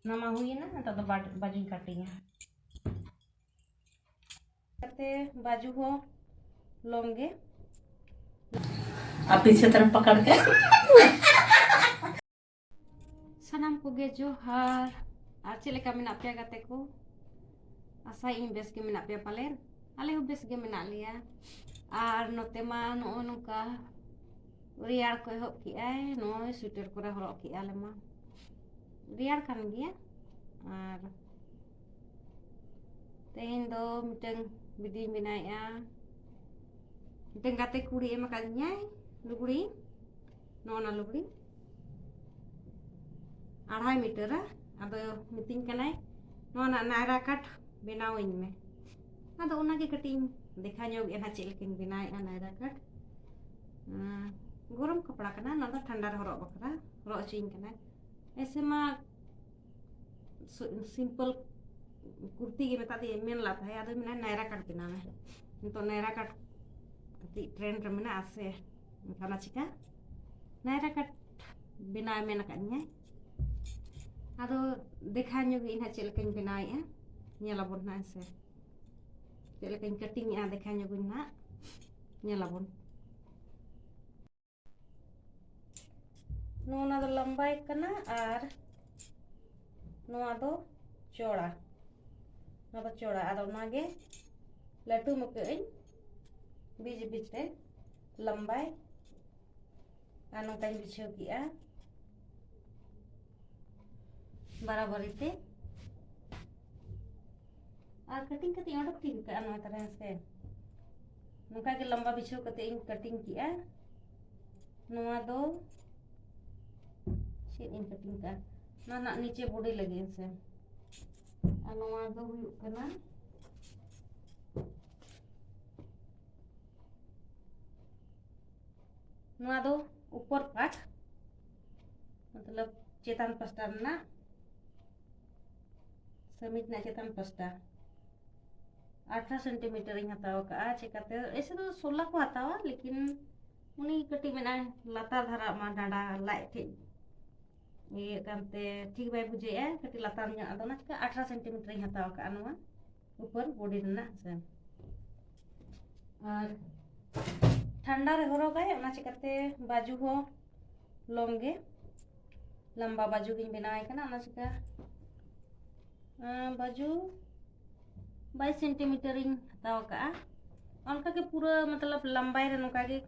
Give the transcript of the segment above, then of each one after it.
nama huina atau baju cuttingnya kate baju ho longge आप पीछे तरफ पकड़ के sanam koge johar ar chileka mena pia gate ko asa ing bes ge mena pia palen ale ho bes ge mena lia ar note ma no nungka riar ko ho ki ai no sweater ko horok ki ale ma riar kan dia ar tehin do miteng bidin binai ya miteng gate kuri emakanya luguri nona luguri 2.5 metre अब मितिन कनाय नोना Naira cut बनावइन में अदो उना के cutting देखा ᱧᱚᱜ एना चेल किन बनाय Naira cut गरम कपड़ा कना ना तो ठंडा हरक बकरा हरक चिन कना ऐसे मा सिंपल कुर्ती के बता दे मेन लाता है अदो मिना नायरा कट बना में तो नायरा कट ट्रेंड रे मेना आसे खाना चिका नायरा कट बिना में नकanya ado देखा ᱧᱚᱜ ᱤᱧ ᱦᱟᱸᱜ ᱪᱮᱫ ᱞᱮᱠᱟᱧ ᱵᱮᱱᱟᱣᱮᱜᱼᱟ ᱧᱮᱞᱟᱵᱚᱱ ᱦᱟᱸᱜ ᱥᱮ ᱪᱮᱫ ᱞᱮᱠᱟᱧ ᱠᱟᱴᱤᱝᱮᱜᱼᱟ देखा ᱧᱚᱜᱤᱧ ᱦᱟᱸᱜ ᱧᱮᱞᱟᱵᱚन ᱱᱚᱣᱟ ᱫᱚ ᱞᱚᱢᱵᱟᱭ ᱠᱟᱱᱟ ᱟᱨ ᱱᱚᱣᱟ ᱫᱚ ᱪᱚᱲᱟ ᱱᱚᱣᱟ ᱫᱚ ᱪᱚᱲᱟ ᱟᱫᱚ ᱚᱱᱟᱜᱮ ᱞᱟᱹᱴᱩ ᱢᱩᱠᱟᱹᱧ बीच बीच रे लंबाई और नोकाኝ बिछाव किया बराबरी ते और कटिंग कते ओडक ठीक का ना तरह से नोका के लंबा बिछाव कते इन कटिंग किया नोआ दो से इन कटिंग का ना ना नीचे बॉडी लगे से और नोआ दो हुयुक कना नोआ दो ऊपर पार्ट मतलब चेतन पस्टा ना समिट ना चेतन पस्टा 18 सेंटीमीटर इन हताव का चिकाते ऐसे तो 16 को हतावा लेकिन उनी कटी मेना लातार धरा मा डांडा लाइट थे ये कांते ठीक बाय बुझे है कटी लातार nya अदो ना चिका 18 सेंटीमीटर इन हताव का नोआ ऊपर बॉडी ना से और ठंडा रे हरो गए ओना चिकाते बाजू हो लोंगे लंबा बाजू गिन बनाए कना ओना चिका बाजू 22 सेंटीमीटर इन हताव का उनका के पूरा मतलब लंबाई रे नोका के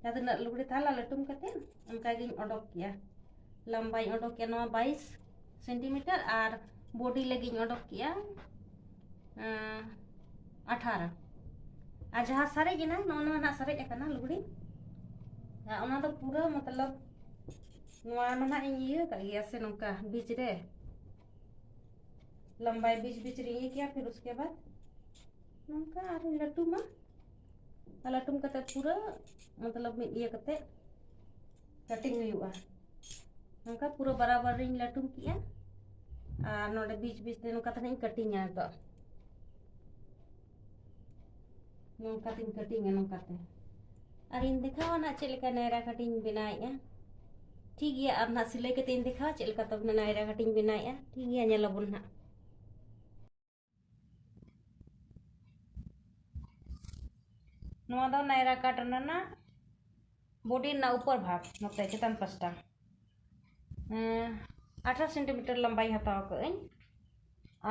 जाते लुगड़ी थाला लटुम कते उनका गिन ओडक किया लंबाई ओडक के 22 सेंटीमीटर और बॉडी लगी ओडक किया 18 आ जहां सारे गिना नोना ना सारे एकना लुगड़ी ओना तो पूरा मतलब नोआ मना ये का गया से नोका बीच रे लंबाई बीच बीच रे ये किया फिर उसके बाद नोका आरे लटुमा लटुम कते पूरा मतलब ये कते कटिंग हुआ नोका पूरा बराबर रे लटुम किया आ नोडे बीच बीच ते नोका तने कटिंग है तो नोका तीन कटिंग है नोका ते और इन दिखावा ना चेल का नायरा कटिंग बनाया ठीक है अब ना सिलाई के तीन दिखावा चेल का तब नायरा कटिंग बनाया ठीक है नेलबन ना नोआ दो नायरा काटना ना बॉडी ना ऊपर भाग नोते चेतन पस्टा 18 सेंटीमीटर लंबाई हताव कई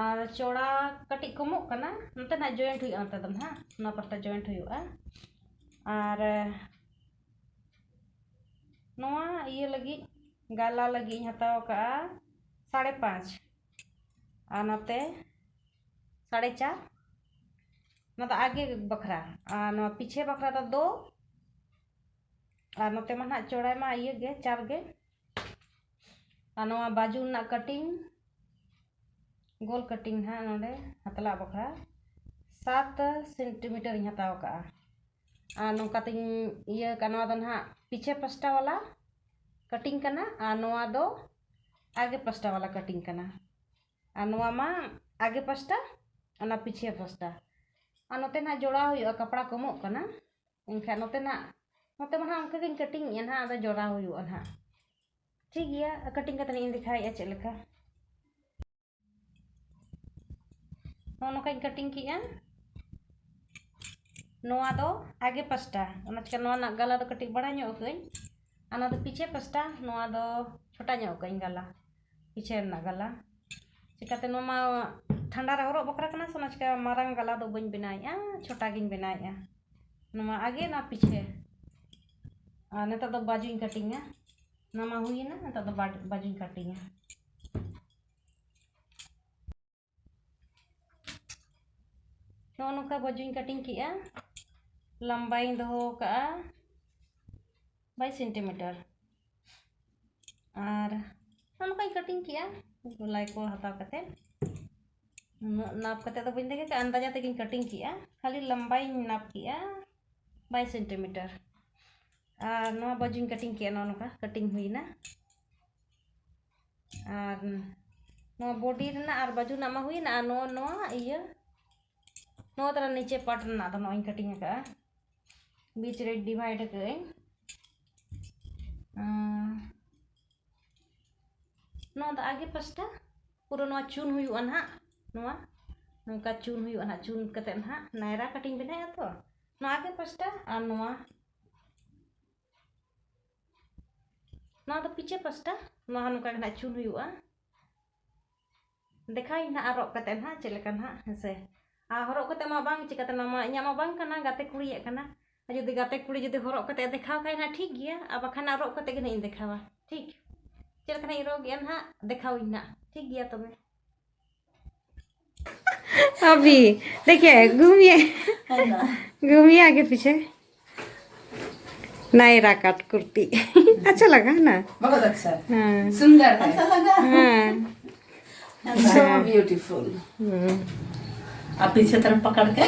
और चौड़ा कटी कमो कना नोते ना जॉइंट हुई नोते दम हां ना पस्टा जॉइंट हुआ और नोआ ये लगी गाला लगी हताव का 5.5 और नोते 4.5 ना तो आगे बखरा और पीछे बखरा तो 2 और नोते मा चौड़ा मा ये गे 4 गे और नोआ बाजू ना कटिंग गोल कटिंग है नोडे हतला बखरा 7 सेंटीमीटर हताव का और नोका तिन ये का नोआ दो ना पीछे पस्टा वाला कटिंग कना और नोआ दो आगे पस्टा वाला कटिंग कना और नोआ मा आगे पस्टा और पीछे पस्टा और नोते ना जोड़ा हुआ कपड़ा कमो कना इनखा नोते मा उनका कटिंग ना अदो जोड़ा हुआ ना ठीक गया कटिंग का इन दिखाई चलका नोकाई कटिंग किया नोआ दो आगे पास्टा ओना चिका नोआ ना गला दो कटिंग बड़ा ᱧᱚᱜ कई आना दो पीछे पास्टा नोआ दो छोटा ᱧᱚᱜ कई गला पीछे ना गला चिकाते नोआ मा ठंडा रे हरक बकरा कना सोना चिका मारांग गला दो बइन बनाया छोटा गिन बनाया नोआ आगे ना पीछे आ नेता दो बाजुई कटिंग नोआ हुईना नेता दो बाजुई कटिंग नोका बाजुई कटिंग किया लंबाई दो का 22 सेंटीमीटर और नोका कटिंग किया गोलाई को हटाव कते नाप कते तो बइन देखे अंदाजा तक कटिंग किया खाली लंबाई नाप किया 22 सेंटीमीटर और नोआ बाजुई कटिंग किया नोका कटिंग हुईना और नोआ बॉडी रेना और बाजू ना मा हुईना नोआ इया नोआ तरह नीचे पार्ट ना दो नोई कटिंग का बीच रे डिवाइड कई नोआ द आगे पास्टा पूरा नोआ चून हुई ना नोआ नोका चून हुई ना चून कते ना नायरा कटिंग बनाया तो नोआ आगे पास्टा और नोआ तो पीछे पास्टा नोआ नोका ना चून हुई देखाई ना आरो कते ना चलेका ना से आ हरक कते मा बांग चिकाते ना मा इnya मा बांग kana गाते कुड़ी kana जुदी गाते कुड़ी जुदी हरक कते देखाव खाय ना ठीक गया अब बखान आरो कते के नहीं देखावा ठीक चल कना इरो गया ना देखाव ना ठीक गया तबे अभी देखिए घूमिए आगे पीछे नायरा कट कुर्ती अच्छा लगा ना बहुत अच्छा हाँ सुंदर है अच्छा लगा हाँ सो ब्यूटीफुल आप पीछे तरफ पकड़ के